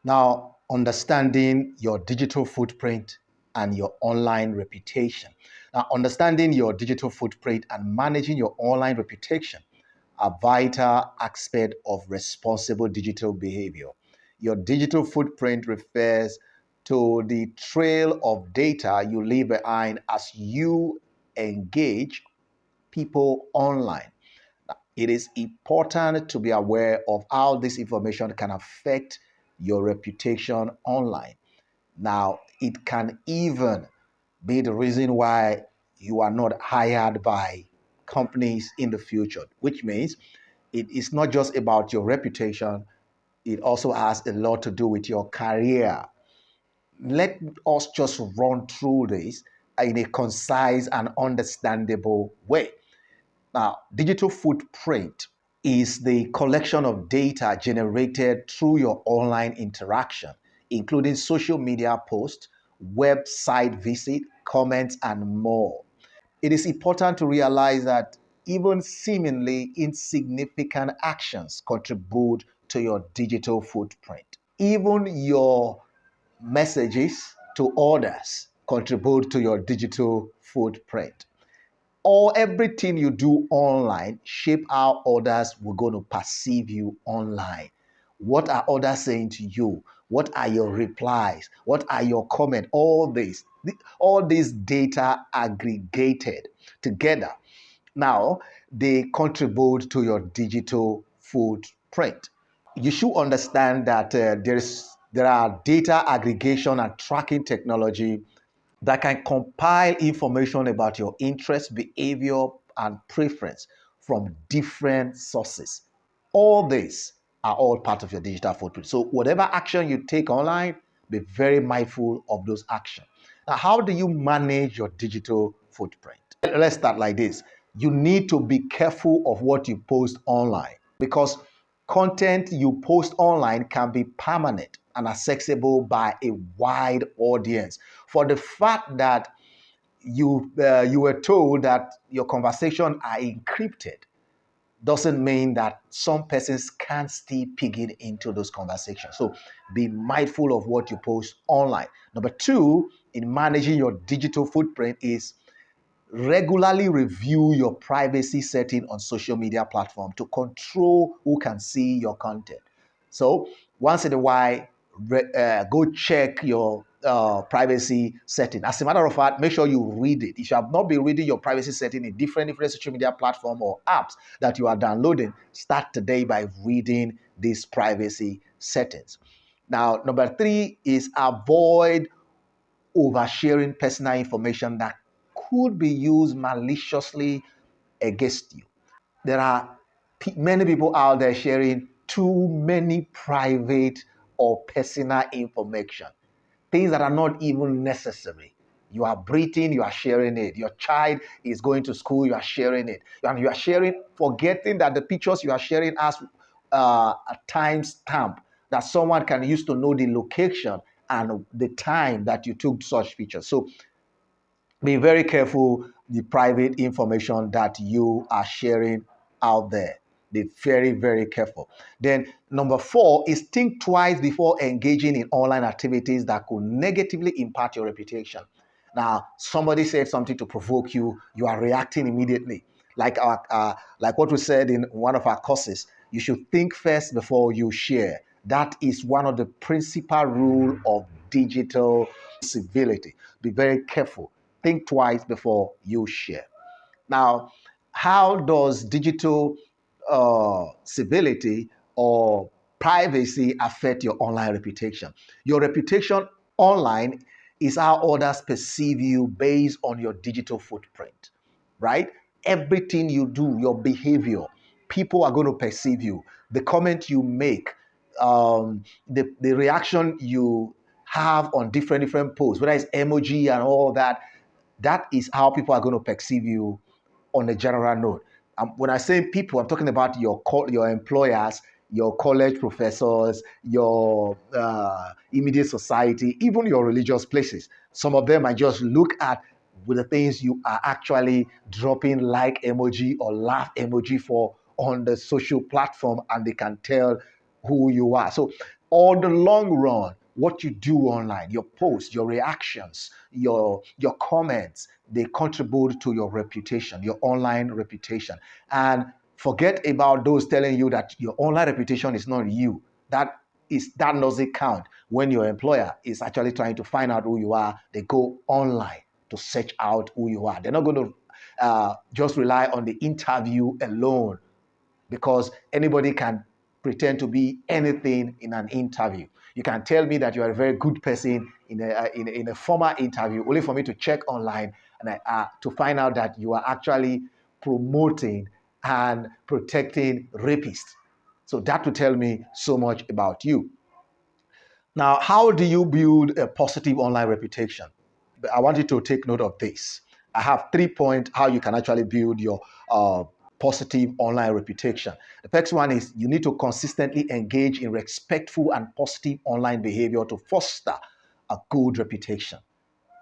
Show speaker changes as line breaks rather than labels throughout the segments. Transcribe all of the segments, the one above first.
Now, understanding your digital footprint and your online reputation. Now, understanding your digital footprint and managing your online reputation are vital aspect of responsible digital behavior. Your digital footprint refers to the trail of data you leave behind as you engage people online. It is important to be aware of how this information can affect your reputation online. Now, it can even be the reason why you are not hired by companies in the future, which means it is not just about your reputation, it also has a lot to do with your career. Let us just run through this in a concise and understandable way. Now, digital footprint is the collection of data generated through your online interaction, including social media posts, website visit, comments, and more. It is important to realize that even seemingly insignificant actions contribute to your digital footprint. Even your messages to others contribute to your digital footprint. Or everything you do online shape how others will going to perceive you online. What are others saying to you? What are your replies? What are your comments? All this data aggregated together. Now they contribute to your digital footprint. You should understand that there are data aggregation and tracking technology that can compile information about your interest, behavior, and preference from different sources. All these are all part of your digital footprint. So whatever action you take online, be very mindful of those actions. Now, how do you manage your digital footprint? Let's start like this. You need to be careful of what you post online because content you post online can be permanent and accessible by a wide audience. For the fact that you were told that your conversation are encrypted doesn't mean that some persons can't still pig it into those conversations. So be mindful of what you post online. Number two, in managing your digital footprint is regularly review your privacy setting on social media platform to control who can see your content. So once in a while, go check your privacy setting. As a matter of fact, make sure you read it. If you have not been reading your privacy setting in different social media platform or apps that you are downloading, start today by reading these privacy settings. Now, number three is avoid oversharing personal information that could be used maliciously against you. There are many people out there sharing too many private or personal information, things that are not even necessary. You are breathing, you are sharing it. Your child is going to school, you are sharing it. And you are sharing, forgetting that the pictures you are sharing has a time stamp that someone can use to know the location and the time that you took such pictures. So be very careful the private information that you are sharing out there. Be very, very careful. Then number four is think twice before engaging in online activities that could negatively impact your reputation. Now, somebody said something to provoke you, you are reacting immediately. Like what we said in one of our courses, you should think first before you share. That is one of the principal rule of digital civility. Be very careful. Think twice before you share. Now, how does digital civility or privacy affect your online reputation? Your reputation online is how others perceive you based on your digital footprint, right? Everything you do, your behavior, people are going to perceive you. The comment you make, the reaction you have on different posts, whether it's emoji and all that, that is how people are going to perceive you on a general note. When I say people, I'm talking about your employers, your college professors, your immediate society, even your religious places. Some of them I just look at with the things you are actually dropping like emoji or laugh emoji for on the social platform, and they can tell who you are. So on the long run, what you do online, your posts, your reactions, your comments, they contribute to your reputation, your online reputation. And forget about those telling you that your online reputation is not you. That doesn't count. When your employer is actually trying to find out who you are, they go online to search out who you are. They're not going to just rely on the interview alone, because anybody can pretend to be anything in an interview. You can tell me that you are a very good person in a formal interview, only for me to check online and to find out that you are actually promoting and protecting rapists. So that will tell me so much about you. Now, how do you build a positive online reputation? I want you to take note of this. I have 3 points how you can actually build your positive online reputation. The first one is you need to consistently engage in respectful and positive online behavior to foster a good reputation.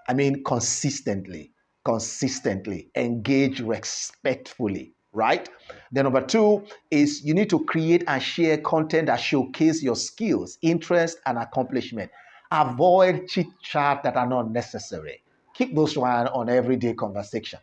I mean, consistently engage respectfully, right? Then number 2 is you need to create and share content that showcase your skills, interest, and accomplishment. Avoid chit chat that are not necessary. Keep those one on everyday conversation.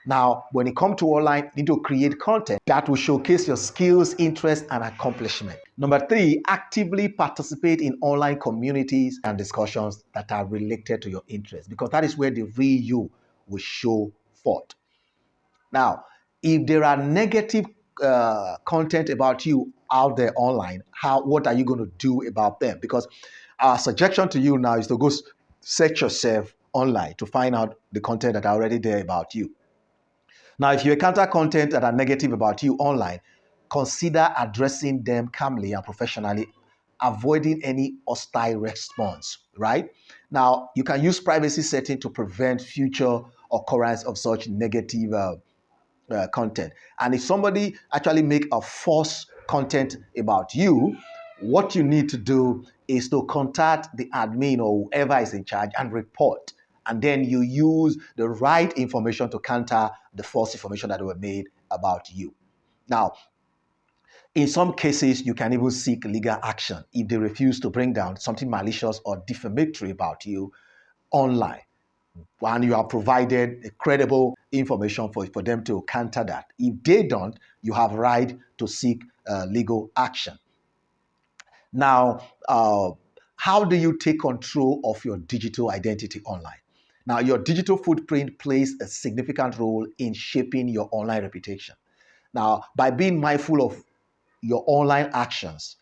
Now, when it comes to online, you need to create content that will showcase your skills, interest, and accomplishment. Number 3, actively participate in online communities and discussions that are related to your interests, because that is where the real you will show forth. Now, if there are negative content about you out there online, what are you going to do about them? Because our suggestion to you now is to go search yourself online to find out the content that are already there about you. Now, if you encounter content that are negative about you online, consider addressing them calmly and professionally, avoiding any hostile response, right? Now, you can use privacy setting to prevent future occurrence of such negative content. And if somebody actually make a false content about you, what you need to do is to contact the admin or whoever is in charge and report. And then you use the right information to counter the false information that were made about you. Now, in some cases, you can even seek legal action if they refuse to bring down something malicious or defamatory about you online. And you have provided a credible information for them to counter that. If they don't, you have right to seek legal action. Now, how do you take control of your digital identity online? Now, your digital footprint plays a significant role in shaping your online reputation. Now, by being mindful of your online actions,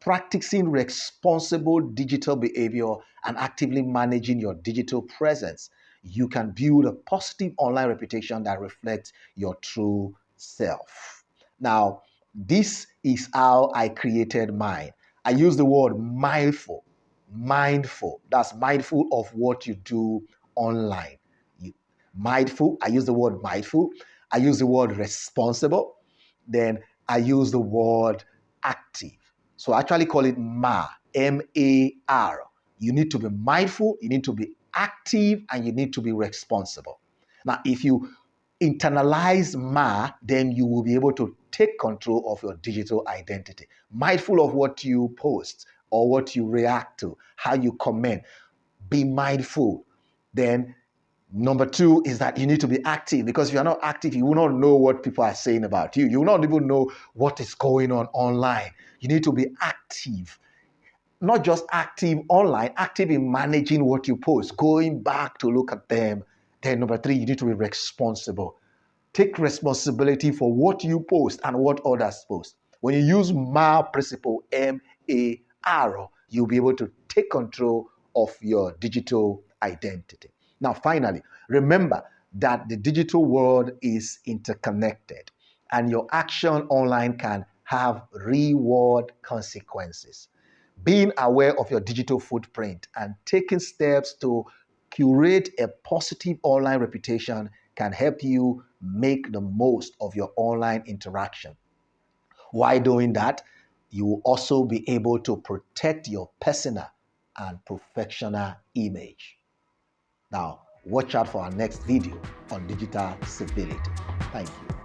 practicing responsible digital behavior, and actively managing your digital presence, you can build a positive online reputation that reflects your true self. Now, this is how I created mine. I use the word mindful. Mindful. That's mindful of what you do online. Mindful. I use the word mindful. I use the word responsible. Then I use the word active. So I actually call it MAR, M-A-R. You need to be mindful, you need to be active, and you need to be responsible. Now, if you internalize MAR, then you will be able to take control of your digital identity. Mindful of what you post or what you react to, how you comment. Be mindful. Then number 2 is that you need to be active, because if you're not active, you will not know what people are saying about you. You will not even know what is going on online. You need to be active. Not just active online, active in managing what you post, going back to look at them. Then number 3, you need to be responsible. Take responsibility for what you post and what others post. When you use MAR principle, M-A-R, you'll be able to take control of your digital identity. Now, finally, remember that the digital world is interconnected, and your action online can have reward consequences. Being aware of your digital footprint and taking steps to curate a positive online reputation can help you make the most of your online interaction. While doing that, you will also be able to protect your personal and professional image. Now, watch out for our next video on digital civility. Thank you.